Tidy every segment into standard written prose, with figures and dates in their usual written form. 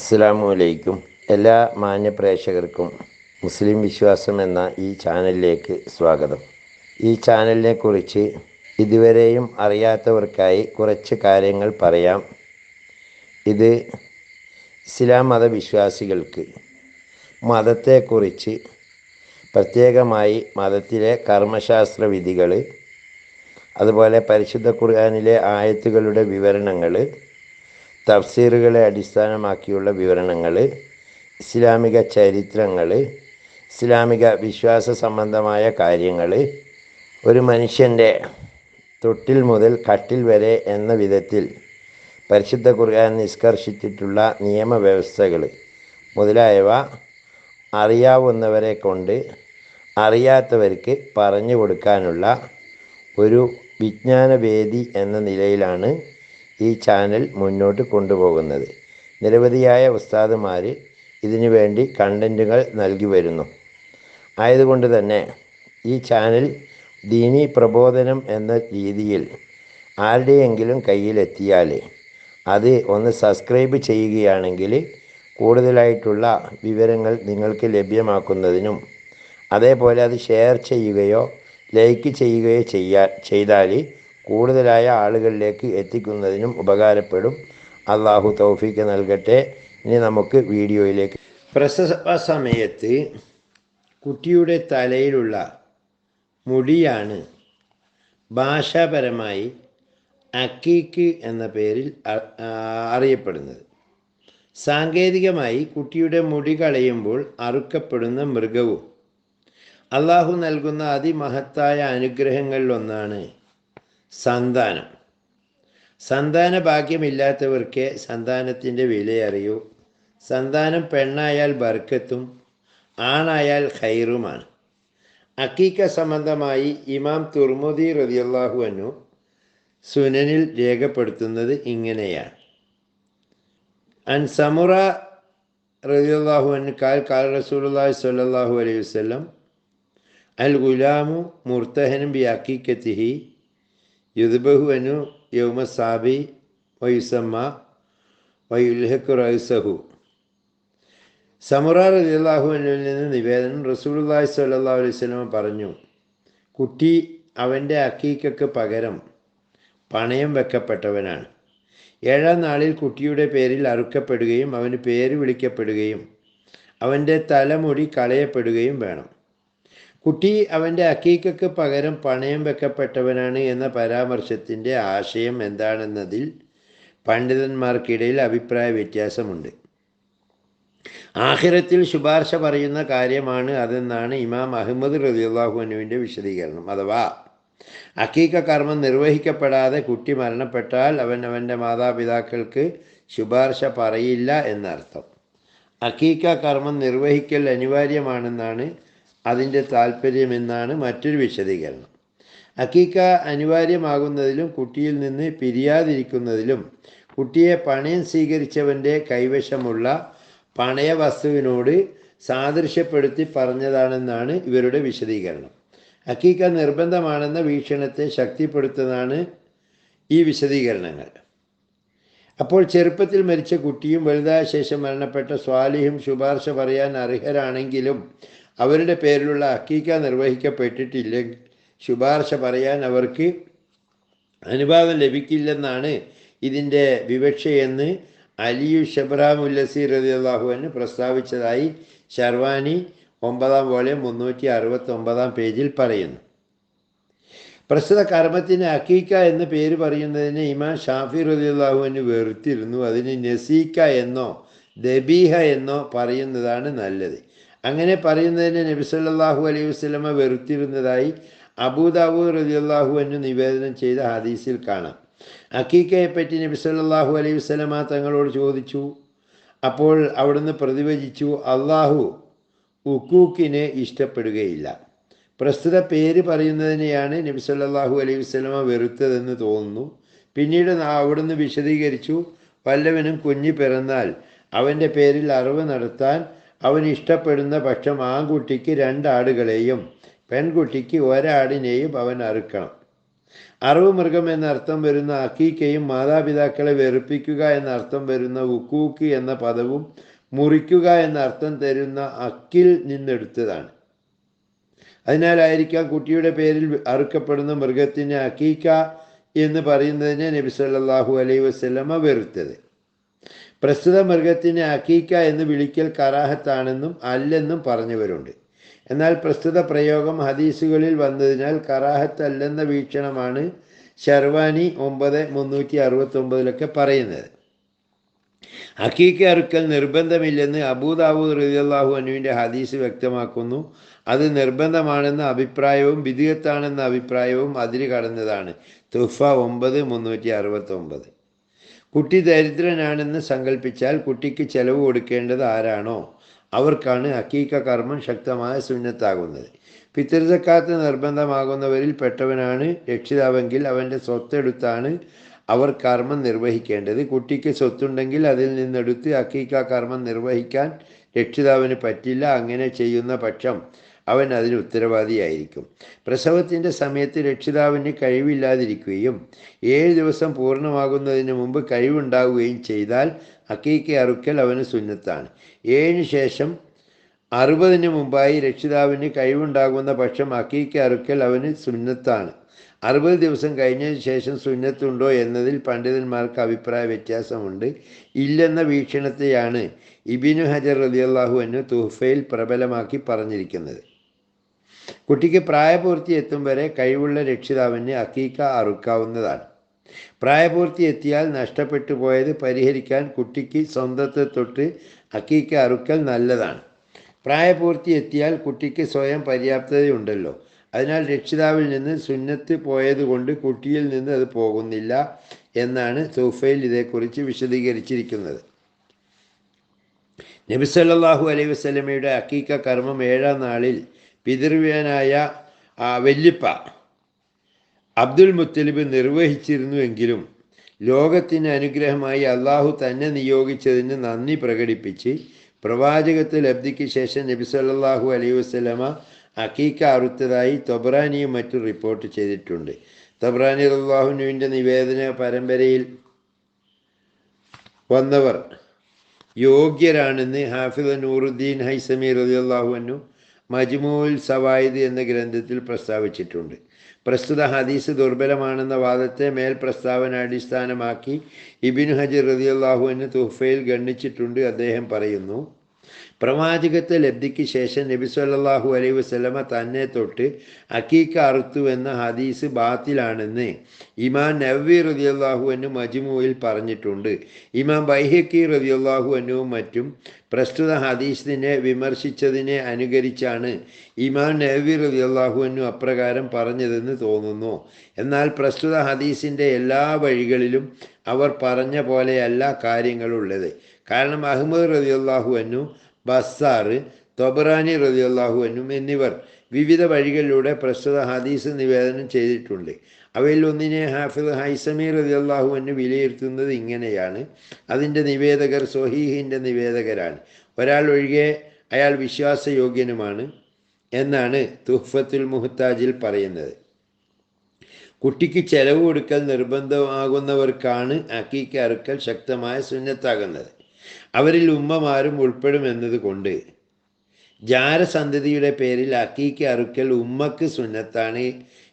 അസ്സലാമു അലൈക്കും. എല്ലാ മാന്യ പ്രേക്ഷകർക്കും മുസ്ലിം വിശ്വാസം എന്ന ഈ ചാനലിലേക്ക് സ്വാഗതം. ഈ ചാനലിനെ കുറിച്ച് ഇതുവരെയും അറിയാത്തവർക്കായി കുറച്ച് കാര്യങ്ങൾ പറയാം. ഇത് ഇസ്ലാം മതവിശ്വാസികൾക്ക് മതത്തെക്കുറിച്ച്, പ്രത്യേകമായി മതത്തിലെ കർമ്മശാസ്ത്ര വിധികൾ, അതുപോലെ പരിശുദ്ധ ഖുർആനിലെ ആയത്തുകളുടെ വിവരണങ്ങൾ, തഫ്സീറുകളെ അടിസ്ഥാനമാക്കിയുള്ള വിവരണങ്ങൾ, ഇസ്ലാമിക ചരിത്രങ്ങൾ, ഇസ്ലാമിക വിശ്വാസ സംബന്ധമായ കാര്യങ്ങൾ, ഒരു മനുഷ്യൻ്റെ തൊട്ടിൽ മുതൽ കട്ടിൽ വരെ എന്ന വിധത്തിൽ പരിശുദ്ധ ഖുർആൻ നിഷ്കർഷിച്ചിട്ടുള്ള നിയമവ്യവസ്ഥകൾ മുതലായവ അറിയാവുന്നവരെ കൊണ്ട് അറിയാത്തവർക്ക് പറഞ്ഞു കൊടുക്കാനുള്ള ഒരു വിജ്ഞാനവേദി എന്ന നിലയിലാണ് ഈ ചാനൽ മുന്നോട്ട് കൊണ്ടുപോകുന്നത്. നിരവധിയായ ഉസ്താദുമാർ ഇതിനു വേണ്ടി കണ്ടൻറ്റുകൾ നൽകി വരുന്നു. ആയതുകൊണ്ട് തന്നെ ഈ ചാനൽ ദീനീ പ്രബോധനം എന്ന രീതിയിൽ ആരുടെയെങ്കിലും കയ്യിലെത്തിയാൽ അത് ഒന്ന് സബ്സ്ക്രൈബ് ചെയ്യുകയാണെങ്കിൽ കൂടുതലായിട്ടുള്ള വിവരങ്ങൾ നിങ്ങൾക്ക് ലഭ്യമാക്കുന്നതിനും, അതേപോലെ അത് ഷെയർ ചെയ്യുകയോ ലൈക്ക് ചെയ്യുകയോ ചെയ്താൽ കൂടുതലായ ആളുകളിലേക്ക് എത്തിക്കുന്നതിനും ഉപകാരപ്പെടും. അള്ളാഹു തൗഫീക്ക് നൽകട്ടെ. ഇനി നമുക്ക് വീഡിയോയിലേക്ക്. പ്രസവ സമയത്ത് കുട്ടിയുടെ തലയിലുള്ള മുടിയാണ് ഭാഷാപരമായി അക്കീക്ക് എന്ന പേരിൽ അറിയപ്പെടുന്നത്. സാങ്കേതികമായി കുട്ടിയുടെ മുടി കളയുമ്പോൾ അറുക്കപ്പെടുന്ന മൃഗവും അള്ളാഹു നൽകുന്ന അതിമഹത്തായ അനുഗ്രഹങ്ങളിലൊന്നാണ് സന്താനം. സന്താന ഭാഗ്യമില്ലാത്തവർക്ക് സന്താനത്തിൻ്റെ വിലയറിയൂ. സന്താനം പെണ്ണായാൽ ബർക്കത്തും ആണായാൽ ഖൈറുമാണ്. അക്കീക്ക സംബന്ധമായി ഇമാം തുർമുദി റളിയല്ലാഹു അൻഹു സുനനിൽ രേഖപ്പെടുത്തുന്നത് ഇങ്ങനെയാണ്. അൻ സമുറ റളിയല്ലാഹു അൻഹു ഖാൽ റസൂലുള്ളാഹി സ്വല്ലല്ലാഹു അലൈഹി വസല്ലം അൽ ഗുലാമു മുർത്തഹനും ബി അക്കീക്കത്തിഹി യുദ്ബഹു അനു യൗമ സാബി വയുസമ്മ വയുൽഹഖു റഅസഹു. സമുറ റളിയല്ലാഹു അൻഹുവിൽ നിന്ന് നിവേദനം, റസൂലുള്ളാഹി സ്വല്ലല്ലാഹു അലൈഹി വസല്ലം പറഞ്ഞു, കുട്ടി അവൻ്റെ അക്കീക്കക്ക് പകരം പണയം വെക്കപ്പെട്ടവനാണ്. 7-ാം നാളിൽ കുട്ടിയുടെ പേരിൽ അറുക്കപ്പെടുകയും അവന് പേര് വിളിക്കപ്പെടുകയും അവൻ്റെ തലമുടി കളയപ്പെടുകയും വേണം. കുട്ടി അവൻ്റെ അക്കീക്കക്ക് പകരം പണയം വെക്കപ്പെട്ടവനാണ് എന്ന പരാമർശത്തിൻ്റെ ആശയം എന്താണെന്നതിൽ പണ്ഡിതന്മാർക്കിടയിൽ അഭിപ്രായ വ്യത്യാസമുണ്ട്. ആഖിറത്തിൽ ശുപാർശ പറയുന്ന കാര്യമാണ് അതെന്നാണ് ഇമാം അഹ്മദ് റളിയല്ലാഹു അൻഹുവിൻ്റെ വിശദീകരണം. അഥവാ അക്കീക്ക കർമ്മം നിർവഹിക്കപ്പെടാതെ കുട്ടി മരണപ്പെട്ടാൽ അവൻ്റെ മാതാപിതാക്കൾക്ക് ശുപാർശ പറയില്ല എന്നർത്ഥം. അക്കീക്ക കർമ്മം നിർവഹിക്കൽ അനിവാര്യമാണെന്നാണ് അതിൻ്റെ താല്പര്യമെന്നാണ് മറ്റൊരു വിശദീകരണം. അക്കീക്ക അനിവാര്യമാകുന്നതിലും കുട്ടിയിൽ നിന്ന് പിരിയാതിരിക്കുന്നതിലും കുട്ടിയെ പണയം സ്വീകരിച്ചവൻ്റെ കൈവശമുള്ള പണയവസ്തുവിനോട് സാദൃശ്യപ്പെടുത്തി പറഞ്ഞതാണെന്നാണ് ഇവരുടെ വിശദീകരണം. അക്കീക്ക നിർബന്ധമാണെന്ന വീക്ഷണത്തെ ശക്തിപ്പെടുത്തുന്നതാണ് ഈ വിശദീകരണങ്ങൾ. അപ്പോൾ ചെറുപ്പത്തിൽ മരിച്ച കുട്ടിയും വലുതായ ശേഷം മരണപ്പെട്ട സ്വാലിഹും ശുപാർശ പറയാൻ അർഹരാണെങ്കിലും അവരുടെ പേരിലുള്ള അക്കീക്ക നിർവഹിക്കപ്പെട്ടിട്ടില്ലെങ്കിൽ ശുപാർശ പറയാൻ അവർക്ക് അനുവാദം ലഭിക്കില്ലെന്നാണ് ഇതിൻ്റെ വിവക്ഷയെന്ന് അലിയു ഷബ്രാമുല്ലസി റളിയല്ലാഹു അൻഹു പ്രസ്താവിച്ചതായി ഷർവാനി 9-ാം വോള്യം 369-ാം പേജിൽ പറയുന്നു. പ്രസ്തുത കർമ്മത്തിന് അക്കീക്ക എന്ന് പേര് പറയുന്നതിന് ഇമാം ഷാഫി റളിയല്ലാഹു അൻഹു വെറുത്തിരുന്നു. അതിന് നസീക്ക എന്നോ ദബീഹ എന്നോ പറയുന്നതാണ് നല്ലത്. അങ്ങനെ പറയുന്നതിന് നബി സല്ലല്ലാഹു അലൈഹി വസല്ലമ വെറുത്തിരുന്നതായി അബൂദാവൂദ് റളിയല്ലാഹു അൻഹു നിവേദനം ചെയ്ത ഹദീസിൽ കാണാം. അക്കീക്കയെപ്പറ്റി നബി സല്ലല്ലാഹു അലൈഹി വസല്ലമ തങ്ങളോട് ചോദിച്ചു. അപ്പോൾ അവിടുന്ന് പ്രതിവചിച്ചു, അള്ളാഹു ഉക്കൂക്കിനെ ഇഷ്ടപ്പെടുകയില്ല. പ്രസ്തുത പേര് പറയുന്നതിനെയാണ് നബി സല്ലല്ലാഹു അലൈഹി വസല്ലമ വെറുത്തതെന്ന് തോന്നുന്നു. പിന്നീട് അവിടുന്ന് വിശദീകരിച്ചു, വല്ലവനും കുഞ്ഞ് പിറന്നാൽ അവൻ്റെ പേരിൽ അറിവ് നടത്താൻ അവൻ ഇഷ്ടപ്പെടുന്ന പക്ഷം ആൺകുട്ടിക്ക് 2 ആടുകളെയും പെൺകുട്ടിക്ക് 1 ആടിനെയും അവൻ അറുക്കണം. അറവ് മൃഗം എന്നർത്ഥം വരുന്ന അക്കീക്കയും മാതാപിതാക്കളെ വെറുപ്പിക്കുക എന്നർത്ഥം വരുന്ന ഉക്കൂക്ക് എന്ന പദവും മുറിക്കുക എന്നർത്ഥം തരുന്ന അക്കിൽ നിന്നെടുത്തതാണ്. അതിനാലായിരിക്കാം കുട്ടിയുടെ പേരിൽ അറുക്കപ്പെടുന്ന മൃഗത്തിന് അക്കീക്ക എന്ന് പറയുന്നതിനെ നബി സല്ലല്ലാഹു അലൈഹി വസല്ലമ വെറുത്തത്. പ്രസ്തുത മൃഗത്തിന് അക്കീക്ക എന്ന് വിളിക്കൽ കറാഹത്താണെന്നും അല്ലെന്നും പറഞ്ഞവരുണ്ട്. എന്നാൽ പ്രസ്തുത പ്രയോഗം ഹദീസുകളിൽ വന്നതിനാൽ കറാഹത്തല്ലെന്ന വീക്ഷണമാണ് ശർവാനി 9/369 പറയുന്നത്. അക്കീക്ക അറുക്കൽ നിർബന്ധമില്ലെന്ന് അബൂദാവൂദ് റളിയല്ലാഹു അൻഹുവിൻ്റെ ഹദീസ് വ്യക്തമാക്കുന്നു. അത് നിർബന്ധമാണെന്ന അഭിപ്രായവും ബിദ്അത്താണെന്ന അഭിപ്രായവും അതിര് കടന്നതാണ്. തുഹ്ഫ 9/369. കുട്ടി ദരിദ്രനാണെന്ന് സങ്കല്പിച്ചാൽ കുട്ടിക്ക് ചെലവ് കൊടുക്കേണ്ടത് ആരാണോ അവർക്കാണ് അക്കീക്ക കർമ്മം ശക്തമായ സുന്നത്താകുന്നത്. ഫിത്ർ സക്കാത്ത് നിർബന്ധമാകുന്നവരിൽ പെട്ടവനാണ് രക്ഷിതാവെങ്കിൽ അവൻ്റെ സ്വത്തെടുത്താണ് അവർ കർമ്മം നിർവഹിക്കേണ്ടത്. കുട്ടിക്ക് സ്വത്തുണ്ടെങ്കിൽ അതിൽ നിന്നെടുത്ത് അക്കീക്ക കർമ്മം നിർവഹിക്കാൻ രക്ഷിതാവിന് പറ്റില്ല. അങ്ങനെ ചെയ്യുന്ന പക്ഷം അവൻ അതിന് ഉത്തരവാദിയായിരിക്കും. പ്രസവത്തിൻ്റെ സമയത്ത് രക്ഷിതാവിന് കഴിവില്ലാതിരിക്കുകയും 7 ദിവസം പൂർണ്ണമാകുന്നതിന് മുമ്പ് കഴിവുണ്ടാവുകയും ചെയ്താൽ അക്കീക്ക അറുക്കൽ അവന് സുന്നത്താണ്. 7 ശേഷം 60 മുമ്പായി രക്ഷിതാവിന് കഴിവുണ്ടാകുന്ന പക്ഷം അക്കീക്ക അറുക്കൽ അവന് സുന്നത്താണ്. 60 ദിവസം കഴിഞ്ഞതിന് ശേഷം സുന്നത്തുണ്ടോ എന്നതിൽ പണ്ഡിതന്മാർക്ക് അഭിപ്രായ വ്യത്യാസമുണ്ട്. ഇല്ലെന്ന വീക്ഷണത്തെയാണ് ഇബ്നു ഹജർ റളിയല്ലാഹു അൻഹു തുഹ്ഫയിൽ പ്രബലമാക്കി പറഞ്ഞിരിക്കുന്നത്. കുട്ടിക്ക് പ്രായപൂർത്തി എത്തും വരെ കഴിവുള്ള രക്ഷിതാവിന് അക്കീക്ക അറുക്കാവുന്നതാണ്. പ്രായപൂർത്തി എത്തിയാൽ നഷ്ടപ്പെട്ടു പോയത് പരിഹരിക്കാൻ കുട്ടിക്ക് സ്വന്തത്തെ തൊട്ട് അക്കീക്ക അറുക്കൽ നല്ലതാണ്. പ്രായപൂർത്തി എത്തിയാൽ കുട്ടിക്ക് സ്വയം പര്യാപ്തതയുണ്ടല്ലോ. അതിനാൽ രക്ഷിതാവിൽ നിന്ന് സുന്നത്ത് പോയതുകൊണ്ട് കുട്ടിയിൽ നിന്ന് അത് പോകുന്നില്ല എന്നാണ് തുഹ്ഫയിൽ ഇതേക്കുറിച്ച് വിശദീകരിച്ചിരിക്കുന്നത്. നബി സല്ലല്ലാഹു അലൈഹി വസല്ലമയുടെ അക്കീക്ക കർമ്മം 7-ാം നാളിൽ പിതൃവ്യനായ വല്യപ്പ അബ്ദുൽ മുത്തലിബ് നിർവഹിച്ചിരുന്നുവെങ്കിലും ലോകത്തിന് അനുഗ്രഹമായി അള്ളാഹു തന്നെ നിയോഗിച്ചതിന് നന്ദി പ്രകടിപ്പിച്ച് പ്രവാചകത്വ ലബ്ധിക്ക് ശേഷം നബി സല്ലല്ലാഹു അലൈഹി വസല്ലമ അക്കീക്ക അറുത്തതായി തൊബ്രാനിയും മറ്റും റിപ്പോർട്ട് ചെയ്തിട്ടുണ്ട്. തൊബ്രാനി റളിയല്ലാഹു അൻഹുവിൻ്റെ നിവേദന പരമ്പരയിൽ വന്നവർ യോഗ്യരാണെന്ന് ഹാഫിദ് നൂറുദ്ദീൻ ഹൈസമി റളിയല്ലാഹു അൻഹു മജ്മൂഉൽ സവായിദ് എന്ന ഗ്രന്ഥത്തിൽ പ്രസ്താവിച്ചിട്ടുണ്ട്. പ്രസ്തുത ഹദീസ് ദുർബലമാണെന്ന വാദത്തെ മേൽ പ്രസ്താവന അടിസ്ഥാനമാക്കി ഇബ്നു ഹജർ റളിയല്ലാഹു അൻഹു തുഹ്ഫയിൽ ഗണ്ണിച്ചിട്ടുണ്ട്. അദ്ദേഹം പറയുന്നു, പ്രവാചകത്വ ലബ്ധിക്ക് ശേഷം നബി സല്ലല്ലാഹു അലൈഹി വസല്ലമ തന്നെ തൊട്ട് അക്കീക്ക അറുത്തുവെന്ന ഹദീസ് ബാത്തിലാണെന്ന് ഇമാം നവവി റളിയല്ലാഹു അൻഹു മജ്മൂഇൽ പറഞ്ഞിട്ടുണ്ട്. ഇമാം ബൈഹഖി റളിയല്ലാഹു അൻഹുവും മറ്റും പ്രസ്തുത ഹദീസിനെ വിമർശിച്ചതിനെ അനുകരിച്ചാണ് ഇമാം നവവി റളിയല്ലാഹു അൻഹു അപ്രകാരം പറഞ്ഞതെന്ന് തോന്നുന്നു. എന്നാൽ പ്രസ്തുത ഹദീസിൻ്റെ എല്ലാ വഴികളിലും അവർ പറഞ്ഞ പോലെയല്ല കാര്യങ്ങളുള്ളത്. കാരണം അഹ്മദ് റളിയല്ലാഹു അൻഹു, ബസ്സാർ, തൊബ്രാനി റളിയല്ലാഹു അൻഹു എന്നിവർ വിവിധ വഴികളിലൂടെ പ്രസ്തുത ഹദീസ് നിവേദനം ചെയ്തിട്ടുണ്ട്. അവയിൽ ഒന്നിനെ ഹാഫിദ് ഹൈസമി റളിയല്ലാഹു അൻഹു വിലയിരുത്തുന്നത് ഇങ്ങനെയാണ്: അതിൻ്റെ നിവേദകർ സ്വഹീഹിൻ്റെ നിവേദകരാണ്, ഒരാൾ ഒഴികെ അയാൾ വിശ്വാസയോഗ്യനുമാണ് എന്നാണ് തുഹ്ഫത്തുൽ മുഹ്താജിൽ പറയുന്നത്. കുട്ടിക്ക് ചെലവ് കൊടുക്കൽ നിർബന്ധമാകുന്നവർക്കാണ് അക്കീക്ക അറുക്കൽ ശക്തമായ സുന്നത്താകുന്നത്. അവരിൽ ഉമ്മമാരും ഉൾപ്പെടുമെന്നത് കൊണ്ട് ജാരസന്തതിയുടെ പേരിൽ അക്കീക്ക അറുക്കൽ ഉമ്മക്ക് സുന്നത്താണ്.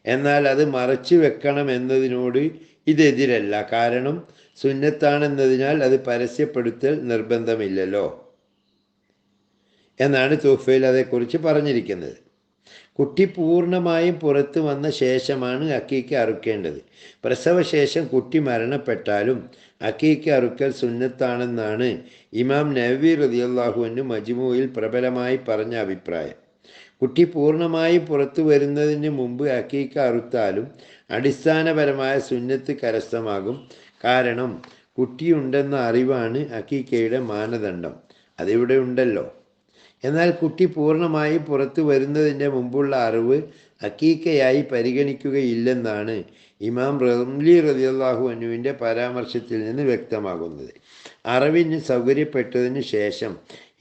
എന്നാൽ അത് മറച്ചു വെക്കണം എന്നതിനോട് ഇതെതിരല്ല. കാരണം സുന്നത്താണെന്നതിനാൽ അത് പരസ്യപ്പെടുത്തൽ നിർബന്ധമില്ലല്ലോ എന്നാണ് തുഹ്ഫയിൽ അതേക്കുറിച്ച് പറഞ്ഞിരിക്കുന്നത്. കുട്ടി പൂർണ്ണമായും പുറത്തു വന്ന ശേഷമാണ് അക്കീക്ക അറുക്കേണ്ടത്. പ്രസവശേഷം കുട്ടി മരണപ്പെട്ടാലും അക്കീക്ക അറുക്കൽ സുന്നത്താണെന്നാണ് ഇമാം നവവി റളിയല്ലാഹു അൻഹു മജ്മൂഇൽ പ്രബലമായി പറഞ്ഞ അഭിപ്രായം. കുട്ടി പൂർണ്ണമായും പുറത്തു വരുന്നതിന് മുമ്പ് അക്കീക്ക അറുത്താലും അടിസ്ഥാനപരമായ സുന്നത്ത് കരസ്ഥമാകും. കാരണം കുട്ടിയുണ്ടെന്ന അറിവാണ് അക്കീക്കയുടെ മാനദണ്ഡം. അതിവിടെ ഉണ്ടല്ലോ. എന്നാൽ കുട്ടി പൂർണ്ണമായി പുറത്തു വരുന്നതിൻ്റെ മുമ്പുള്ള അറിവ് അക്കീക്കയായി പരിഗണിക്കുകയില്ലെന്നാണ് ഇമാം റംലി റളിയല്ലാഹു അൻഹുവിൻ്റെ പരാമർശത്തിൽ നിന്ന് വ്യക്തമാകുന്നത്. അറിവിന് സൗകര്യപ്പെട്ടതിന് ശേഷം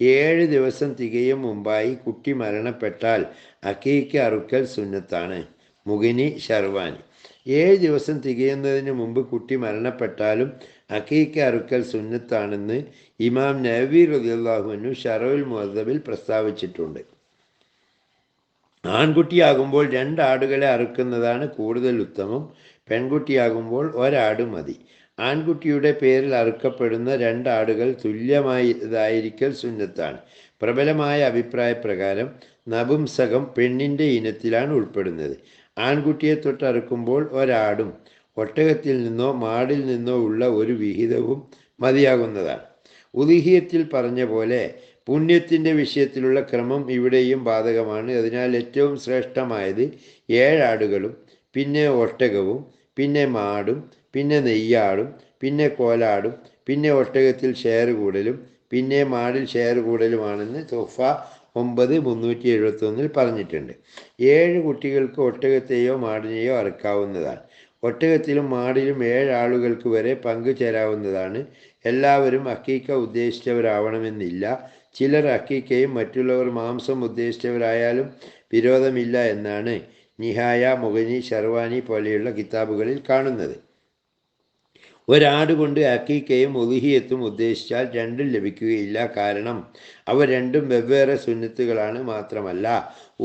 7 ദിവസം തികയും മുമ്പായി കുട്ടി മരണപ്പെട്ടാൽ അക്കീക്ക അറുക്കൽ സുന്നത്താണ്. മുഗിനി, ശർവാനി. 7 ദിവസം തികയുന്നതിന് മുമ്പ് കുട്ടി മരണപ്പെട്ടാലും അക്കീക്ക അറുക്കൽ സുന്നത്താണെന്ന് ഇമാം നവവി റളിയല്ലാഹു അൻഹു ശറഉൽ മുഹദ്ദബിൽ പ്രസ്താവിച്ചിട്ടുണ്ട്. ആൺകുട്ടിയാകുമ്പോൾ 2 ആടുകളെ അറുക്കുന്നതാണ് കൂടുതൽ ഉത്തമം. പെൺകുട്ടിയാകുമ്പോൾ 1 ആട് മതി. ആൺകുട്ടിയുടെ പേരിൽ അറുക്കപ്പെടുന്ന 2 ആടുകൾ തുല്യമായതായിരിക്കൽ സുന്നത്താണ്. പ്രബലമായ അഭിപ്രായപ്രകാരം നപുംസകം പെണ്ണിൻ്റെ ഇനത്തിലാണ് ഉൾപ്പെടുന്നത്. ആൺകുട്ടിയെ തൊട്ടറുക്കുമ്പോൾ 1 ആടും ഒട്ടകത്തിൽ നിന്നോ മാടിൽ നിന്നോ ഉള്ള ഒരു വിഹിതവും മതിയാകുന്നതാണ്. ഉദ്ഹിയ്യത്തിൽ പറഞ്ഞ പോലെ പുണ്യത്തിൻ്റെ വിഷയത്തിലുള്ള ക്രമം ഇവിടെയും ബാധകമാണ്. അതിനാൽ ഏറ്റവും ശ്രേഷ്ഠമായത് 7 ആടുകളും പിന്നെ ഒട്ടകവും പിന്നെ മാടും പിന്നെ നെയ്യാടും പിന്നെ കോലാടും പിന്നെ ഒട്ടകത്തിൽ ഷെയർ കൂടലും പിന്നെ മാടിൽ ഷെയർ കൂടലുമാണെന്ന് തുഹ്ഫ 9/371 പറഞ്ഞിട്ടുണ്ട്. 7 കുട്ടികൾക്ക് ഒട്ടകത്തെയോ മാടിനെയോ അറുക്കാവുന്നതാണ്. ഒട്ടകത്തിലും മാടിലും 7 ആളുകൾക്ക് വരെ പങ്കുചേരാവുന്നതാണ്. എല്ലാവരും അക്കീക്ക ഉദ്ദേശിച്ചവരാവണമെന്നില്ല. ചിലർ അക്കീക്കയും മറ്റുള്ളവർ മാംസം ഉദ്ദേശിച്ചവരായാലും വിരോധമില്ല എന്നാണ് നിഹായ, മുഗനി, ഷർവാനി പോലെയുള്ള കിതാബുകളിൽ കാണുന്നത്. 1 ആട് കൊണ്ട് അക്കീക്കയും ഉദ്ഹിയ്യത്തും ഉദ്ദേശിച്ചാൽ 2 ലഭിക്കുകയില്ല. കാരണം അവ രണ്ടും വെവ്വേറെ സുന്നത്തുകളാണ്. മാത്രമല്ല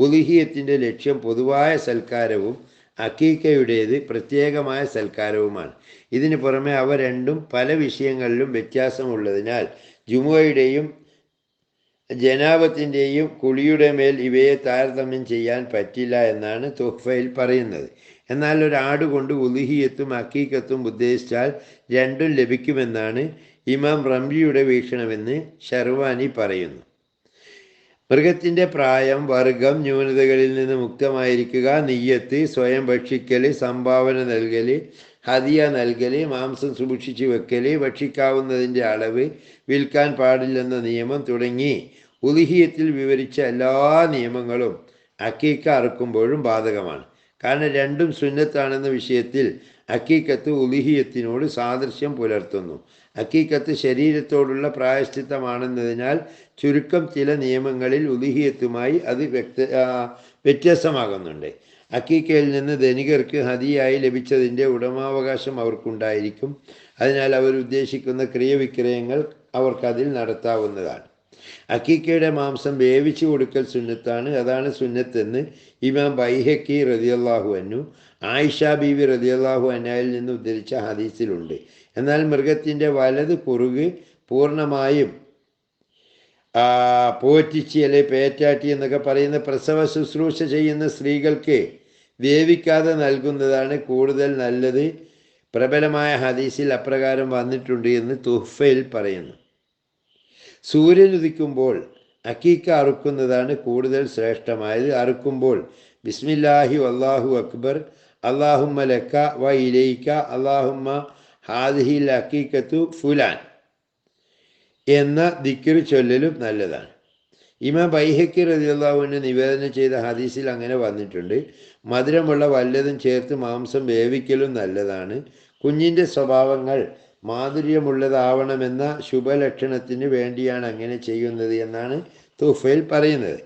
ഉദ്ഹിയ്യത്തിൻ്റെ ലക്ഷ്യം പൊതുവായ സൽക്കാരവും അക്കീക്കയുടേത് പ്രത്യേകമായ സൽക്കാരവുമാണ്. ഇതിന് പുറമെ അവ രണ്ടും പല വിഷയങ്ങളിലും വ്യത്യാസമുള്ളതിനാൽ ജുമുഅയുടെയും ജനാബത്തിൻ്റെയും കുളിയുടെ മേൽ ഇവയെ താരതമ്യം ചെയ്യാൻ പറ്റില്ല എന്നാണ് തുഹ്ഫയിൽ പറയുന്നത്. എന്നാൽ 1 ആട് കൊണ്ട് ഉദ്ഹിയ്യത്തും അക്കീക്കത്തും ഉദ്ദേശിച്ചാൽ 2 ലഭിക്കുമെന്നാണ് ഇമാം റംലിയുടെ വീക്ഷണമെന്ന് ഷർവാനി പറയുന്നു. മൃഗത്തിൻ്റെ പ്രായം, വർഗം, ന്യൂനതകളിൽ നിന്ന് മുക്തമായിരിക്കുക, നിയ്യത്ത്, സ്വയം ഭക്ഷിക്കൽ, സംഭാവന നൽകൽ, ഹദിയ നൽകൽ, മാംസം സൂക്ഷിച്ചു വെക്കൽ, ഭക്ഷിക്കാവുന്നതിൻ്റെ അളവ്, വിൽക്കാൻ പാടില്ലെന്ന നിയമം തുടങ്ങി ഉദ്ഹിയ്യത്തിൽ വിവരിച്ച എല്ലാ നിയമങ്ങളും അക്കീക്ക അറുക്കുമ്പോഴും ബാധകമാണ്. കാരണം രണ്ടും സുന്നത്താണെന്ന വിഷയത്തിൽ അക്കീക്കത്ത് ഉദ്ഹിയ്യത്തിനോട് സാദൃശ്യം പുലർത്തുന്നു. അക്കീക്കത്ത് ശരീരത്തോടുള്ള പ്രായശ്ചിത്തമാണെന്നതിനാൽ ചുരുക്കം ചില നിയമങ്ങളിൽ ഉദ്ഹിയ്യത്തുമായി അത് വ്യത്യാസമാകുന്നുണ്ട്. അക്കീക്കയിൽ നിന്ന് ധനികർക്ക് ഹദിയായി ലഭിച്ചതിൻ്റെ ഉടമാവകാശം അവർക്കുണ്ടായിരിക്കും. അതിനാൽ അവർ ഉദ്ദേശിക്കുന്ന ക്രിയവിക്രയങ്ങൾ അവർക്കതിൽ നടത്താവുന്നതാണ്. അക്കീക്കയുടെ മാംസം വേവിച്ചു കൊടുക്കൽ സുന്നത്താണ്. അതാണ് സുന്നത്തെന്ന് ഇമാം ബൈഹഖി റളിയല്ലാഹു അൻഹു ആയിഷ ബീവി റളിയല്ലാഹു അൻഹയിൽ നിന്ന് ഉദ്ധരിച്ച ഹദീസിലുണ്ട്. എന്നാൽ മൃഗത്തിൻ്റെ വലത് കുറുക് പൂർണ്ണമായും പോറ്റിച്ച് അല്ലെ പേറ്റാറ്റി എന്നൊക്കെ പറയുന്ന പ്രസവ ശുശ്രൂഷ ചെയ്യുന്ന സ്ത്രീകൾക്ക് വേവിക്കാതെ നൽകുന്നതാണ് കൂടുതൽ നല്ലത്. പ്രബലമായ ഹദീസിൽ അപ്രകാരം വന്നിട്ടുണ്ട് എന്ന് തുഹ്ഫയിൽ പറയുന്നു. സൂര്യൻ ഉദിക്കുമ്പോൾ അക്കീക്ക അറുക്കുന്നതാണ് കൂടുതൽ ശ്രേഷ്ഠമായത്. അറുക്കുമ്പോൾ ബിസ്മില്ലാഹി വല്ലാഹു അക്ബർ, അല്ലാഹുമ്മ ലക്ക വ ഇലൈക, അല്ലാഹുമ്മ ഹാദിഹിൽ അക്കീക്കത്തു ഫുലാൻ എന്ന ദിക്ർ ചൊല്ലലും നല്ലതാണ്. ഇമാം ബൈഹഖി റളിയല്ലാഹു അൻഹു നിവേദനം ചെയ്ത ഹദീസിൽ അങ്ങനെ വന്നിട്ടുണ്ട്. മധുരമുള്ള വല്ലതും ചേർത്ത് മാംസം വേവിക്കലും നല്ലതാണ്. കുഞ്ഞിൻ്റെ സ്വഭാവങ്ങൾ മാധുര്യമുള്ളതാവണമെന്ന ശുഭലക്ഷണത്തിന് വേണ്ടിയാണ് അങ്ങനെ ചെയ്യുന്നത് എന്നാണ് തുഹ്ഫയിൽ പറയുന്നത്.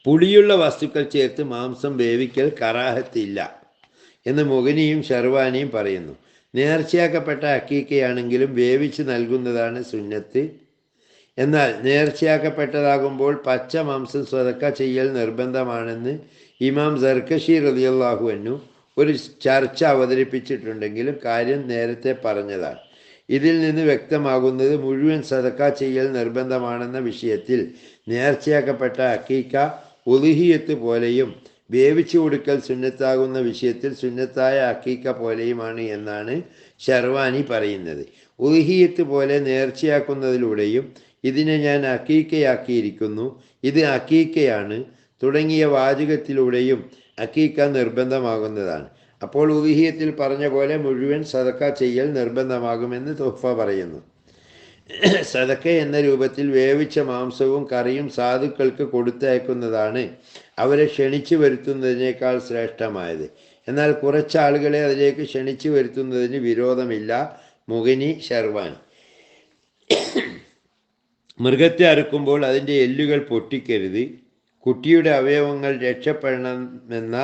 പുളിയുള്ള വസ്തുക്കൾ ചേർത്ത് മാംസം വേവിക്കൽ കറാഹത്തില്ല എന്ന് മുഗനിയും ഷർവാനിയും പറയുന്നു. നേർച്ചയാക്കപ്പെട്ട അക്കീക്കയാണെങ്കിലും വേവിച്ച് നൽകുന്നതാണ് സുന്നത്ത്. എന്നാൽ നേർച്ചയാക്കപ്പെട്ടതാകുമ്പോൾ പച്ച മാംസം സ്വതക്ക ചെയ്യൽ നിർബന്ധമാണെന്ന് ഇമാം സർക്കശി റളിയല്ലാഹു അൻഹു ഒരു ചർച്ച അവതരിപ്പിച്ചിട്ടുണ്ടെങ്കിലും കാര്യം നേരത്തെ പറഞ്ഞതാണ്. ഇതിൽ നിന്ന് വ്യക്തമാകുന്നത് മുഴുവൻ സദക്ക ചെയ്യൽ നിർബന്ധമാണെന്ന വിഷയത്തിൽ നേർച്ചയാക്കപ്പെട്ട അക്കീക്ക ഉദ്ഹിയ്യത്ത് പോലെയും വേവിച്ചു കൊടുക്കൽ സുന്നത്താകുന്ന വിഷയത്തിൽ സുന്നത്തായ അക്കീക്ക പോലെയുമാണ് എന്നാണ് ഷർവാനി പറയുന്നത്. ഉദ്ഹിയ്യത്ത് പോലെ നേർച്ചയാക്കുന്നതിലൂടെയും ഇതിനെ ഞാൻ അക്കീക്കയാക്കിയിരിക്കുന്നു, ഇത് അക്കീക്കയാണ് തുടങ്ങിയ വാചകത്തിലൂടെയും അക്കീക്ക നിർബന്ധമാകുന്നതാണ്. അപ്പോൾ ഉദ്ഹിയ്യത്തിൽ പറഞ്ഞ പോലെ മുഴുവൻ സദക്ക ചെയ്യൽ നിർബന്ധമാകുമെന്ന് തുഹ്ഫ പറയുന്നു. സദക്ക എന്ന രൂപത്തിൽ വേവിച്ച മാംസവും കറിയും സാധുക്കൾക്ക് കൊടുത്തയക്കുന്നതാണ് അവരെ ക്ഷണിച്ചു വരുത്തുന്നതിനേക്കാൾ ശ്രേഷ്ഠമായത്. എന്നാൽ കുറച്ചാളുകളെ അതിലേക്ക് ക്ഷണിച്ചു വരുത്തുന്നതിന് വിരോധമില്ല. മുഗനി, ഷർവാൻ. മൃഗത്തെ അറുക്കുമ്പോൾ അതിൻ്റെ എല്ലുകൾ പൊട്ടിക്കരുത്. കുട്ടിയുടെ അവയവങ്ങൾ രക്ഷപ്പെടണമെന്ന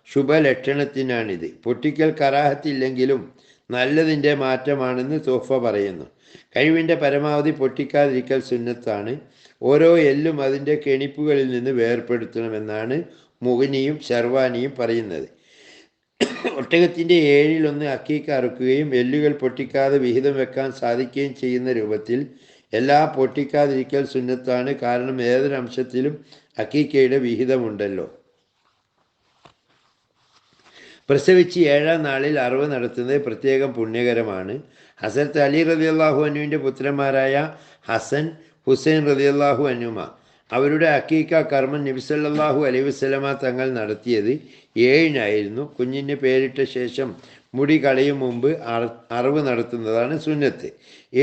ശുഭലക്ഷണത്തിനാണിത്. പൊട്ടിക്കൽ കറാഹത്തില്ലെങ്കിലും നല്ലതിൻ്റെ മാറ്റമാണെന്ന് തോഫ പറയുന്നു. കഴിവിൻ്റെ പരമാവധി പൊട്ടിക്കാതിരിക്കൽ സുന്നത്താണ്. ഓരോ എല്ലും അതിൻ്റെ കെണിപ്പുകളിൽ നിന്ന് വേർപെടുത്തണമെന്നാണ് മുഗ്നിയും ഷർവാനിയും പറയുന്നത്. ഒട്ടകത്തിൻ്റെ 1/7 അക്കീക്ക അറുക്കുകയും എല്ലുകൾ പൊട്ടിക്കാതെ വിഹിതം വെക്കാൻ സാധിക്കുകയും ചെയ്യുന്ന രൂപത്തിൽ എല്ലാ പൊട്ടിക്കാതിരിക്കൽ സുന്നത്താണ്. കാരണം ഏതൊരംശത്തിലും അക്കീക്കയുടെ വിഹിതമുണ്ടല്ലോ. പ്രസവിച്ച് 7-ാം നാളിൽ അറവ് നടത്തുന്നത് പ്രത്യേകം പുണ്യകരമാണ്. ഹസരത്ത് അലി റളിയല്ലാഹു അൻഹുവിൻ്റെ പുത്രന്മാരായ ഹസൻ, ഹുസൈൻ റളിയല്ലാഹു അൻഹുമ അവരുടെ അക്കീക്ക കർമ്മം നബി സല്ലല്ലാഹു അലൈഹി വസല്ലമ തങ്ങൾ നടത്തിയത് 7-നായിരുന്നു. കുഞ്ഞിന് പേരിട്ട ശേഷം മുടി കളയും മുമ്പ് അറവ് നടത്തുന്നതാണ് സുന്നത്ത്.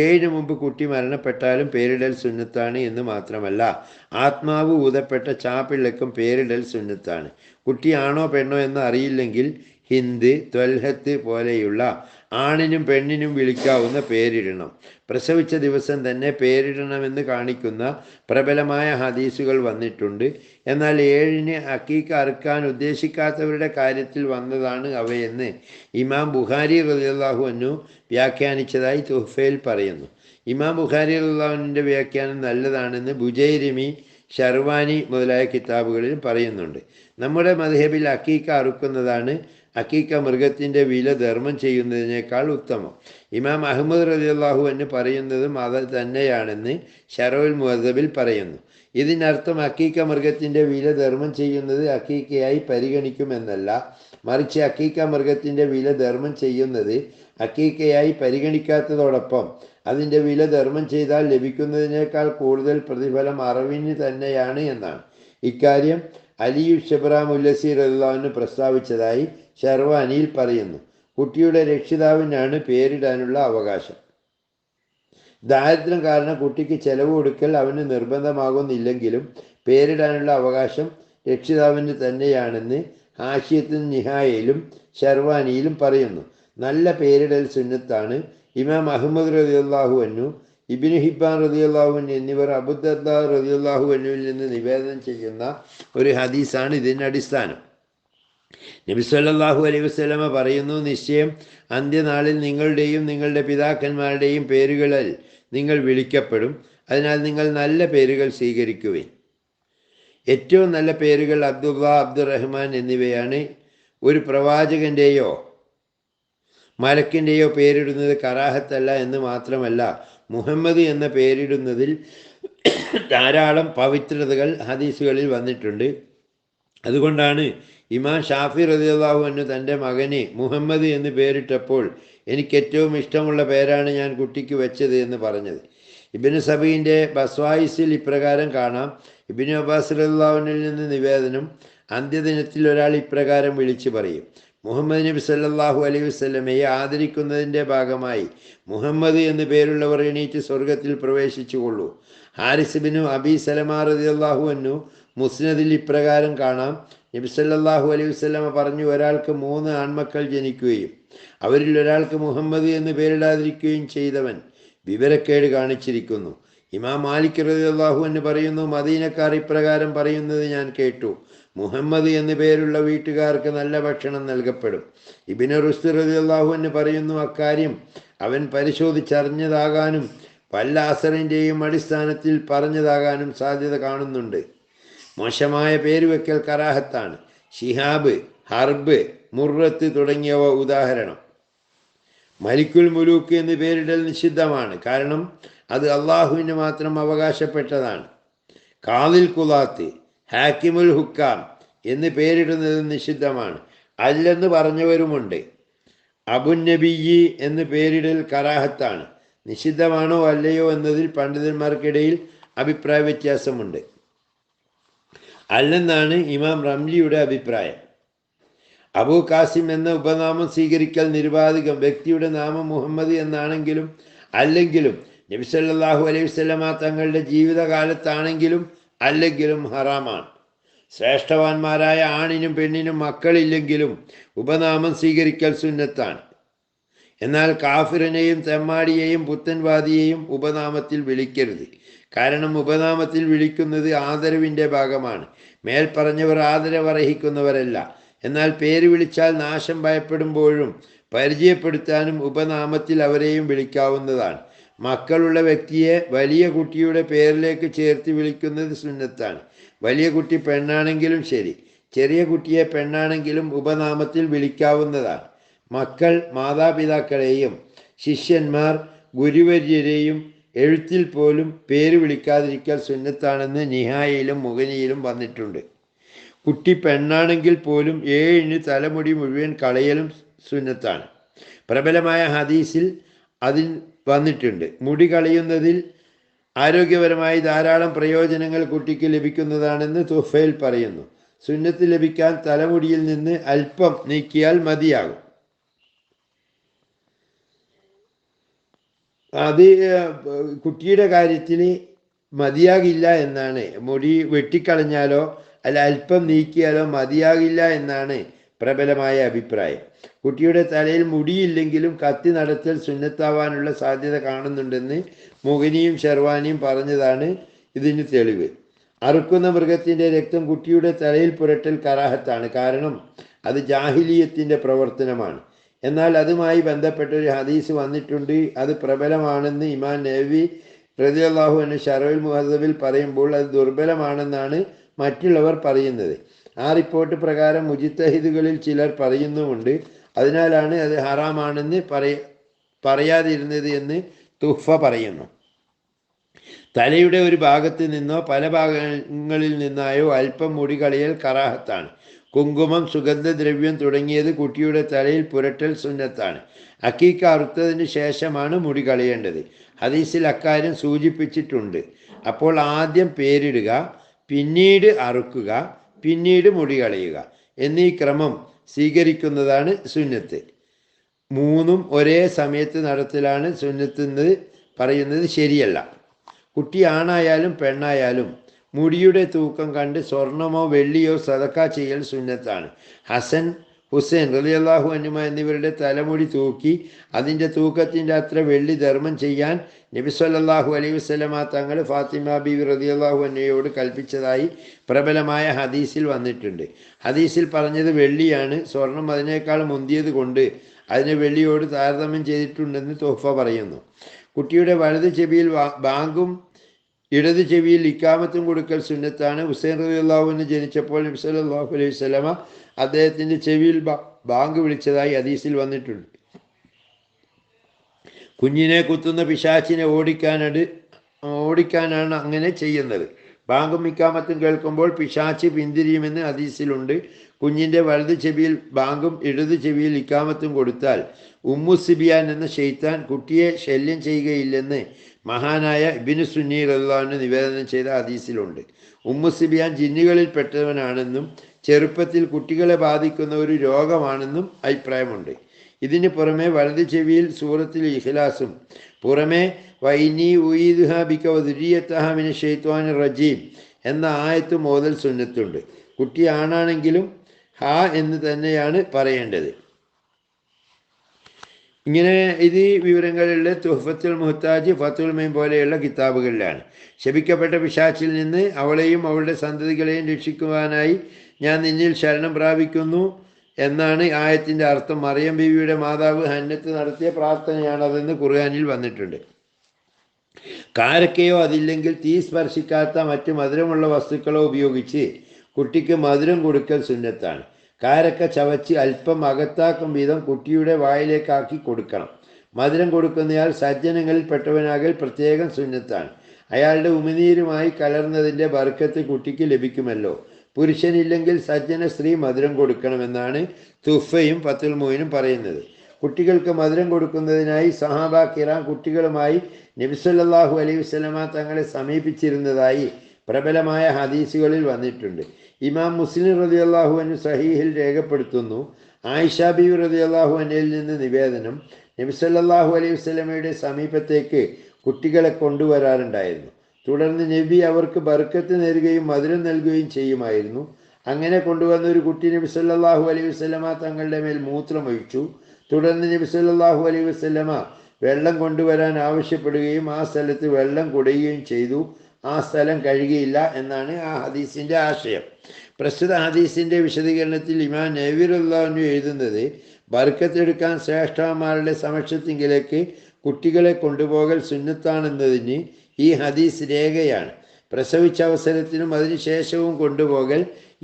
7 മുമ്പ് കുട്ടി മരണപ്പെട്ടാലും പേരിടൽ സുന്നത്താണ് എന്ന് മാത്രമല്ല, ആത്മാവ് ഊതപ്പെട്ട ചാപ്പിള്ളക്കും പേരിടൽ സുന്നത്താണ്. കുട്ടി ആണോ പെണ്ണോ എന്ന് അറിയില്ലെങ്കിൽ ഹിന്ദ്, ത്വൽഹത്ത് പോലെയുള്ള ആണിനും പെണ്ണിനും വിളിക്കാവുന്ന പേരിടണം. പ്രസവിച്ച ദിവസം തന്നെ പേരിടണമെന്ന് കാണിക്കുന്ന പ്രബലമായ ഹദീസുകൾ വന്നിട്ടുണ്ട്. എന്നാൽ 7-ന് അക്കീക്ക അറുക്കാൻ ഉദ്ദേശിക്കാത്തവരുടെ കാര്യത്തിൽ വന്നതാണ് അവയെന്ന് ഇമാം ബുഖാരി റളിയല്ലാഹു അൻഹു വ്യാഖ്യാനിച്ചതായി തുഹ്ഫയിൽ പറയുന്നു. ഇമാം ബുഖാരി റളിയല്ലാഹു അൻഹുവിൻ്റെ വ്യാഖ്യാനം നല്ലതാണെന്ന് ബുജൈരിമി, ഷർവാനി മുതലായ കിതാബുകളിൽ പറയുന്നുണ്ട്. നമ്മുടെ മദ്ഹബിൽ അക്കീക്ക അറുക്കുന്നതാണ് അക്കീക്ക മൃഗത്തിൻ്റെ വില ധർമ്മം ചെയ്യുന്നതിനേക്കാൾ ഉത്തമം. ഇമാം അഹ്മദ് റളിയല്ലാഹു അൻഹു പറയുന്നതും അത് തന്നെയാണെന്ന് ശറഉൽ മുഹദ്ദബിൽ പറയുന്നു. ഇതിനർത്ഥം അക്കീക്ക മൃഗത്തിൻ്റെ വില ധർമ്മം ചെയ്യുന്നത് അക്കീക്കയായി പരിഗണിക്കുമെന്നല്ല, മറിച്ച് അക്കീക്ക മൃഗത്തിൻ്റെ വില ധർമ്മം ചെയ്യുന്നത് അക്കീക്കയായി പരിഗണിക്കാത്തതോടൊപ്പം അതിൻ്റെ വില ധർമ്മം ചെയ്താൽ ലഭിക്കുന്നതിനേക്കാൾ കൂടുതൽ പ്രതിഫലം അറവിന് തന്നെയാണ് എന്നാണ്. ഇക്കാര്യം അലിയു ഷബ്ര മുല്ലസി റളിയല്ലാഹു അൻഹു പ്രസ്താവിച്ചതായി ഷർവാനിയിൽ പറയുന്നു. കുട്ടിയുടെ രക്ഷിതാവിനാണ് പേരിടാനുള്ള അവകാശം. ദാരിദ്ര്യം കാരണം കുട്ടിക്ക് ചെലവ് കൊടുക്കൽ അവന് നിർബന്ധമാകുന്നില്ലെങ്കിലും പേരിടാനുള്ള അവകാശം രക്ഷിതാവിന് തന്നെയാണെന്ന് ഹാഷിയത്തുൻ നിഹായയിലും ഷർവാനിയിലും പറയുന്നു. നല്ല പേരിടൽ സുന്നത്താണ്. ഇമാം അഹ്മദ് റളിയല്ലാഹു അൻഹു, ഇബ്നു ഹിബ്ബാൻ റളിയല്ലാഹു അൻഹു എന്നിവർ അബൂദർദാ റളിയല്ലാഹു അൻഹുവിൽ നിന്ന് നിവേദനം ചെയ്യുന്ന ഒരു ഹദീസാണ് ഇതിന് അടിസ്ഥാനം. നബി സല്ലല്ലാഹു അലൈഹി വസല്ലമ പറയുന്നു, നിശ്ചയം അന്ത്യനാളിൽ നിങ്ങളുടെയും നിങ്ങളുടെ പിതാക്കന്മാരുടെയും പേരുകളിൽ നിങ്ങൾ വിളിക്കപ്പെടും. അതിനാൽ നിങ്ങൾ നല്ല പേരുകൾ സ്വീകരിക്കുവിൻ. ഏറ്റവും നല്ല പേരുകൾ അബ്ദുള്ള, അബ്ദുറഹ്മാൻ എന്നിവയാണ്. ഒരു പ്രവാചകൻ്റെയോ മലക്കിൻ്റെയോ പേരിടുന്നത് കറാഹത്തല്ല എന്ന് മാത്രമല്ല, മുഹമ്മദ് എന്ന പേരിടുന്നതിൽ ധാരാളം പവിത്രതകൾ ഹദീസുകളിൽ വന്നിട്ടുണ്ട്. അതുകൊണ്ടാണ് ഇമാം ഷാഫി റളിയല്ലാഹു അൻഹു തൻ്റെ മകന് മുഹമ്മദ് എന്ന് പേരിട്ടപ്പോൾ എനിക്ക് ഏറ്റവും ഇഷ്ടമുള്ള പേരാണ് ഞാൻ കുട്ടിക്ക് വെച്ചത് എന്ന് പറഞ്ഞത്. ഇബ്നു സബീൻ്റെ ബസ്വായിസിൽ ഇപ്രകാരം കാണാം. ഇബ്നു അബ്ബാസ് റളിയല്ലാഹു അൻഹുവിൽ നിന്ന് നിവേദനം, അന്ത്യദിനത്തിൽ ഒരാൾ ഇപ്രകാരം വിളിച്ചു പറയും, മുഹമ്മദ് നബി സല്ലല്ലാഹു അലൈഹി വസല്ലമയെ ആദരിക്കുന്നതിൻ്റെ ഭാഗമായി മുഹമ്മദ് എന്ന് പേരുള്ളവർ എണീറ്റ് സ്വർഗത്തിൽ പ്രവേശിച്ചുകൊള്ളൂ. ഹാരിസ് ബിനു അബി സലമ റളിയല്ലാഹു അൻഹു മുസ്നദിൽ ഇപ്രകാരം കാണാം. നബി സല്ലല്ലാഹു അലൈഹി വസല്ലമ പറഞ്ഞു, ഒരാൾക്ക് 3 ആൺമക്കൾ ജനിക്കുകയും അവരിൽ ഒരാൾക്ക് മുഹമ്മദ് എന്ന് പേരിടാതിരിക്കുകയും ചെയ്തവൻ വിവരക്കേട് കാണിച്ചിരിക്കുന്നു. ഇമാം മാലിക് റളിയല്ലാഹു അൻഹു പറയുന്നു, മദീനക്കാർ ഇപ്രകാരം പറയുന്നത് ഞാൻ കേട്ടു, മുഹമ്മദ് എന്ന് പേരുള്ള വീട്ടുകാർക്ക് നല്ല ഭക്ഷണം നൽകപ്പെടും. ഇബ്നു റുസ്ദ് റളിയല്ലാഹു അൻഹു പറയുന്നു, അക്കാര്യം അവൻ പരിശോധിച്ചറിഞ്ഞതാകാനും വല്ല അസറിൻ്റെയും അടിസ്ഥാനത്തിൽ പറഞ്ഞതാകാനും സാധ്യത കാണുന്നുണ്ട്. മോശമായ പേരുവെക്കൽ കറാഹത്താണ്. ഷിഹാബ്, ഹർബ്, മുറത്ത് തുടങ്ങിയവ ഉദാഹരണം. മലിക്കുൽ മുലൂക്ക് എന്ന് പേരിടൽ നിഷിദ്ധമാണ്. കാരണം അത് അള്ളാഹുവിന് മാത്രം അവകാശപ്പെട്ടതാണ്. കാദിൽ കുലാത്ത്, ഹാക്കിമുൽ ഹുക്കാം എന്ന് പേരിടുന്നത് നിഷിദ്ധമാണ്. അല്ലെന്ന് പറഞ്ഞവരുമുണ്ട്. അബുന്നബിയ്യി എന്ന് പേരിടൽ കറാഹത്താണ്. നിഷിദ്ധമാണോ അല്ലയോ എന്നതിൽ പണ്ഡിതന്മാർക്കിടയിൽ അഭിപ്രായ വ്യത്യാസമുണ്ട്. അല്ലെന്നാണ് ഇമാം റംലിയുടെ അഭിപ്രായം. അബൂ കാസിം എന്ന ഉപനാമം സ്വീകരിക്കൽ നിരുപാധികം. വ്യക്തിയുടെ നാമം മുഹമ്മദ് എന്നാണെങ്കിലും അല്ലെങ്കിലും നബി സല്ലല്ലാഹു അലൈഹി വസല്ലമ തങ്ങളുടെ ജീവിതകാലത്താണെങ്കിലും അല്ലെങ്കിലും ഹറാമാണ്. ശ്രേഷ്ഠവാന്മാരായ ആണിനും പെണ്ണിനും മക്കളില്ലെങ്കിലും ഉപനാമം സ്വീകരിക്കൽ സുന്നത്താണ്. എന്നാൽ കാഫിറിനെയും തെമ്മാടിയെയും പുത്തൻവാദിയെയും ഉപനാമത്തിൽ വിളിക്കരുത്. കാരണം ഉപനാമത്തിൽ വിളിക്കുന്നത് ആദരവിൻ്റെ ഭാഗമാണ്. മേൽപ്പറഞ്ഞവർ ആദരവർഹിക്കുന്നവരല്ല. എന്നാൽ പേര് വിളിച്ചാൽ നാശം ഭയപ്പെടുമ്പോഴും പരിചയപ്പെടുത്താനും ഉപനാമത്തിൽ അവരെയും വിളിക്കാവുന്നതാണ്. മക്കളുള്ള വ്യക്തിയെ വലിയ കുട്ടിയുടെ പേരിലേക്ക് ചേർത്ത് വിളിക്കുന്നത് സുന്നത്താണ്. വലിയ കുട്ടി പെണ്ണാണെങ്കിലും ശരി, ചെറിയ കുട്ടിയെ പെണ്ണാണെങ്കിലും ഉപനാമത്തിൽ വിളിക്കാവുന്നതാണ്. മക്കൾ മാതാപിതാക്കളെയും ശിഷ്യന്മാർ ഗുരുവര്യരെയും എഴുത്തിൽ പോലും പേര് വിളിക്കാതിരിക്കൽ സുന്നത്താണെന്ന് നിഹായയിലും മുഗനിയിലും വന്നിട്ടുണ്ട്. കുട്ടി പെണ്ണാണെങ്കിൽ പോലും 7 തലമുടി മുഴുവൻ കളയലും സുന്നത്താണ്. പ്രബലമായ ഹദീസിൽ അതിൽ വന്നിട്ടുണ്ട്. മുടി കളയുന്നതിൽ ആരോഗ്യപരമായി ധാരാളം പ്രയോജനങ്ങൾ കുട്ടിക്ക് ലഭിക്കുന്നതാണെന്ന് തുഹ്ഫയിൽ പറയുന്നു. സുന്നത്ത് ലഭിക്കാൻ തലമുടിയിൽ നിന്ന് അല്പം നീക്കിയാൽ മതിയാകും. അത് കുട്ടിയുടെ കാര്യത്തിൽ മതിയാകില്ല എന്നാണ്. മുടി വെട്ടിക്കളഞ്ഞാലോ അല്ല അല്പം നീക്കിയാലോ മതിയാകില്ല എന്നാണ് പ്രബലമായ അഭിപ്രായം. കുട്ടിയുടെ തലയിൽ മുടിയില്ലെങ്കിലും കത്തി നടത്തൽ സുന്നത്താവാനുള്ള സാധ്യത കാണുന്നുണ്ടെന്ന് മുഗനിയും ഷെർവാനിയും പറഞ്ഞതാണ് ഇതിന് തെളിവ്. അറുക്കുന്ന മൃഗത്തിൻ്റെ രക്തം കുട്ടിയുടെ തലയിൽ പുരട്ടൽ കറാഹത്താണ്. കാരണം അത് ജാഹിലിയത്തിൻ്റെ പ്രവർത്തനമാണ്. എന്നാൽ അതുമായി ബന്ധപ്പെട്ടൊരു ഹദീസ് വന്നിട്ടുണ്ട്. അത് പ്രബലമാണെന്ന് ഇമാം നവവി റളിയല്ലാഹു അൻഹു ശറഹുൽ മുഹദ്ദബിൽ പറയുമ്പോൾ അത് ദുർബലമാണെന്നാണ് മറ്റുള്ളവർ പറയുന്നത്. ആ റിപ്പോർട്ട് പ്രകാരം മുജിത്തഹിദുകളിൽ ചിലർ പറയുന്നുമുണ്ട്. അതിനാലാണ് അത് ഹറാമാണെന്ന് പറയാതിരുന്നത് എന്ന് തുഹ്ഫ പറയുന്നു. തലയുടെ ഒരു ഭാഗത്ത് നിന്നോ പല ഭാഗങ്ങളിൽ നിന്നായോ അല്പം മുടി കളയൽ കറാഹത്താണ്. കുങ്കുമം, സുഗന്ധദ്രവ്യം തുടങ്ങിയത് കുട്ടിയുടെ തലയിൽ പുരട്ടൽ സുന്നത്താണ്. അക്കീക്ക അറുത്തതിന് ശേഷമാണ് മുടി കളയേണ്ടത്. ഹദീസിൽ അക്കാര്യം സൂചിപ്പിച്ചിട്ടുണ്ട്. അപ്പോൾ ആദ്യം പേരിടുക, പിന്നീട് അറുക്കുക, പിന്നീട് മുടി കളയുക എന്നീ ക്രമം സ്വീകരിക്കുന്നതാണ് സുന്നത്ത്. മൂന്നും ഒരേ സമയത്ത് നടത്തലാണ് സുന്നത്തെന്ന് പറയുന്നത് ശരിയല്ല. കുട്ടി ആണായാലും പെണ്ണായാലും മുടിയുടെ തൂക്കം കണ്ട് സ്വർണമോ വെള്ളിയോ സദക്ക ചെയ്യൽ സുന്നത്താണ്. ഹസൻ, ഹുസൈൻ റളിയല്ലാഹു അൻഹുമ എന്നിവരുടെ തലമുടി തൂക്കി അതിൻ്റെ തൂക്കത്തിൻ്റെ അത്ര വെള്ളി ധർമ്മം ചെയ്യാൻ നബി സല്ലല്ലാഹു അലൈഹി വസല്ലമ തങ്ങൾ ഫാത്തിമ ബീവി റളിയല്ലാഹു അൻഹയോട് കൽപ്പിച്ചതായി പ്രബലമായ ഹദീസിൽ വന്നിട്ടുണ്ട്. ഹദീസിൽ പറഞ്ഞത് വെള്ളിയാണ്. സ്വർണം അതിനേക്കാൾ മുന്തിയത് കൊണ്ട് അതിനെ വെള്ളിയോട് താരതമ്യം ചെയ്തിട്ടുണ്ടെന്ന് തുഹ്ഫ പറയുന്നു. കുട്ടിയുടെ വലത് ചെവിയിൽ ബാങ്കും ഇടത് ചെവിയിൽ ഇക്കാമത്തും കൊടുക്കൽ സുന്നത്താണ്. ഹുസൈൻ റളിയല്ലാഹു അൻഹു ജനിച്ചപ്പോൾ നബി സല്ലല്ലാഹു അലൈഹി വസല്ലമ അദ്ദേഹത്തിൻ്റെ ചെവിയിൽ ബാങ്ക് വിളിച്ചതായി ഹദീസിൽ വന്നിട്ടുണ്ട്. കുഞ്ഞിനെ കുത്തുന്ന പിശാചിനെ ഓടിക്കാനാണ് അങ്ങനെ ചെയ്യുന്നത്. ബാങ്കും ഇക്കാമത്തും കേൾക്കുമ്പോൾ പിശാച് പിന്തിരിയുമെന്ന് ഹദീസിലുണ്ട്. കുഞ്ഞിൻ്റെ വലത് ചെവിയിൽ ബാങ്കും ഇടത് ചെവിയിൽ ഇക്കാമത്തും കൊടുത്താൽ ഉമ്മു സിബിയാൻ എന്ന ശൈത്താൻ കുട്ടിയെ ശല്യം ചെയ്യുകയില്ലെന്ന് മഹാനായ ഇബ്നു സുന്നി റളിയല്ലാഹു അൻഹു നിവേദനം ചെയ്ത ഹദീസിലുണ്ട്. ഉമ്മു സിബിയാൻ ജിന്നുകളിൽ പെട്ടവനാണെന്നും ചെറുപ്പത്തിൽ കുട്ടികളെ ബാധിക്കുന്ന ഒരു രോഗമാണെന്നും അഭിപ്രായമുണ്ട്. ഇതിന് പുറമെ വലത് ചെവിയിൽ സൂറത്തുൽ ഇഖ്ലാസും പുറമെ വൈനി ഉഈദുഹ ബിക വദുരിയതഹ മിനശ് ശൈത്വാനിർ റജീം എന്ന ആയത്ത് മോദൽ സുന്നത്തുണ്ട്. കുട്ടി ആണാണെങ്കിലും ഹാ എന്ന് തന്നെയാണ് പറയേണ്ടത്. ഇങ്ങനെ ഇത് വിവരങ്ങളുള്ള തുഹ്ഫത്തുൽ മുഹ്താജ്, ഫത്തുൽ മൈൻ പോലെയുള്ള കിതാബുകളിലാണ്. ശപിക്കപ്പെട്ട പിശാചിൽ നിന്ന് അവളെയും അവളുടെ സന്തതികളെയും രക്ഷിക്കുവാനായി ഞാൻ നിന്നിൽ ശരണം പ്രാപിക്കുന്നു എന്നാണ് ആയത്തിൻ്റെ അർത്ഥം. മറിയം ബീവിയുടെ മാതാവ് ഹന്നത്ത് നടത്തിയ പ്രാർത്ഥനയാണതെന്ന് ഖുർആനിൽ വന്നിട്ടുണ്ട്. കാരക്കയോ അതില്ലെങ്കിൽ തീ സ്പർശിക്കാത്ത മറ്റ് മധുരമുള്ള വസ്തുക്കളോ ഉപയോഗിച്ച് കുട്ടിക്ക് മധുരം കൊടുക്കൽ സുന്നത്താണ്. കാരക്ക ചവച്ച് അല്പം അകത്താക്കും വിധം കുട്ടിയുടെ വായിലേക്കാക്കി കൊടുക്കണം. മധുരം കൊടുക്കുന്നയാൾ സജ്ജനങ്ങളിൽ പെട്ടവനാകൽ പ്രത്യേകം സുന്നത്താണ്. അയാളുടെ ഉമിനീരുമായി കലർന്നതിൻ്റെ ബർക്കത്ത് കുട്ടിക്ക് ലഭിക്കുമല്ലോ. പുരുഷനില്ലെങ്കിൽ സജ്ജന സ്ത്രീ മധുരം കൊടുക്കണമെന്നാണ് തുഹ്ഫയും ഫത്തുൽ മുഈനും പറയുന്നത്. കുട്ടികൾക്ക് മധുരം കൊടുക്കുന്നതിനായി സഹാബ കിറാം കുട്ടികളുമായി നബി സല്ലല്ലാഹു അലൈഹി വസല്ലമ തങ്ങളെ സമീപിച്ചിരുന്നതായി പ്രബലമായ ഹദീസുകളിൽ വന്നിട്ടുണ്ട്. ഇമാം മുസ്ലിം റളിയല്ലാഹു അൻഹു സഹീഹിൽ രേഖപ്പെടുത്തുന്നു. ആയിഷ ബീവി റളിയല്ലാഹു അൻഹയിൽ നിന്ന് നിവേദനം, നബി സല്ലല്ലാഹു അലൈഹി വസല്ലമയുടെ സമീപത്തേക്ക് കുട്ടികളെ കൊണ്ടുവരാറുണ്ടായിരുന്നു. തുടർന്ന് നബി അവർക്ക് ബർക്കത്ത് നേരുകയും മധുരം നൽകുകയും ചെയ്യുമായിരുന്നു. അങ്ങനെ കൊണ്ടുവന്ന ഒരു കുട്ടി നബി സല്ലല്ലാഹു അലൈഹി വസല്ലമ തങ്ങളുടെ മേൽ മൂത്രമൊഴിച്ചു. തുടർന്ന് നബി സല്ലല്ലാഹു അലൈഹി വസല്ലമ വെള്ളം കൊണ്ടുവരാൻ ആവശ്യപ്പെടുകയും ആ സ്ഥലത്ത് വെള്ളം കുടയുകയും ചെയ്തു. ആ സ്ഥലം കഴുകിയില്ല എന്നാണ് ആ ഹദീസിൻ്റെ ആശയം. പ്രസ്തുത ഹദീസിൻ്റെ വിശദീകരണത്തിൽ ഇമാം നവവി റളിയല്ലാഹു എഴുതുന്നത്, ബർക്കത്തെടുക്കാൻ ശ്രേഷ്ഠന്മാരുടെ സമക്ഷത്തിങ്കിലേക്ക് കുട്ടികളെ കൊണ്ടുപോകൽ സുന്നത്താണെന്നതിന് ഈ ഹദീസ് രേഖയാണ്. പ്രസവിച്ച അവസരത്തിനും അതിനുശേഷവും കൊണ്ടുപോകൽ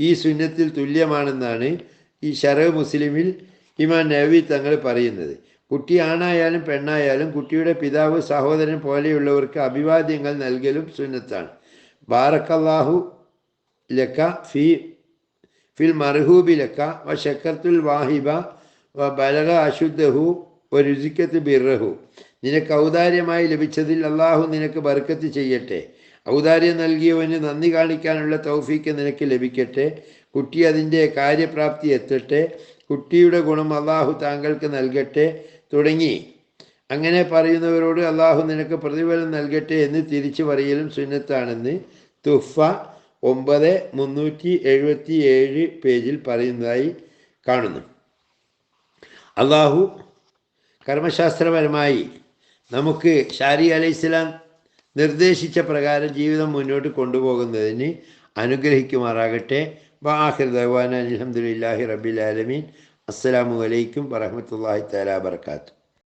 ഈ സുന്നത്തിൽ തുല്യമാണെന്നാണ് ഈ ശറഹ് മുസ്ലിമിൽ ഇമാം നവവി തങ്ങൾ പറയുന്നത്. കുട്ടി ആണായാലും പെണ്ണായാലും കുട്ടിയുടെ പിതാവ്, സഹോദരൻ പോലെയുള്ളവർക്ക് അഭിവാദ്യങ്ങൾ നൽകലും സുന്നത്താണ്. ബാറക്കല്ലാഹു ലക്ക ഫിൽ മർഹൂബി ലക്ക വ ശക്കർത്തുൽ വാഹിബ വ ബലഗ അശുദ്ധഹു വ രുസിക്കത്ത് ബിർറഹു. നിനക്ക് ഔദാര്യമായി ലഭിച്ചതിൽ അള്ളാഹു നിനക്ക് ബർക്കത്ത് ചെയ്യട്ടെ. ഔദാര്യം നൽകിയവന് നന്ദി കാണിക്കാനുള്ള തൗഫീക്ക് നിനക്ക് ലഭിക്കട്ടെ. കുട്ടി അതിൻ്റെ കാര്യപ്രാപ്തി എത്തട്ടെ. കുട്ടിയുടെ ഗുണം അള്ളാഹു താങ്കൾക്ക് നൽകട്ടെ തുടങ്ങി അങ്ങനെ പറയുന്നവരോട് അള്ളാഹു നിനക്ക് പ്രതിഫലം നൽകട്ടെ എന്ന് തിരിച്ചു പറയലും സുന്നത്താണെന്ന് തുഹ്ഫ 9/377 പേജിൽ പറയുന്നതായി കാണുന്നു. അള്ളാഹു കർമ്മശാസ്ത്രപരമായി നമുക്ക് ഷാരി അലൈഹിസ്സലാം നിർദ്ദേശിച്ച പ്രകാരം ജീവിതം മുന്നോട്ട് കൊണ്ടുപോകുന്നതിന് അനുഗ്രഹിക്കുമാറാകട്ടെ. വആഖിറു ദഅ്വാനാ അൽഹംദുലില്ലാഹി റബ്ബിൽ ആലമീൻ. അസ്സലാമു അലൈക്കും വറഹ്മത്തുള്ളാഹി തആല വബറകാതുഹു.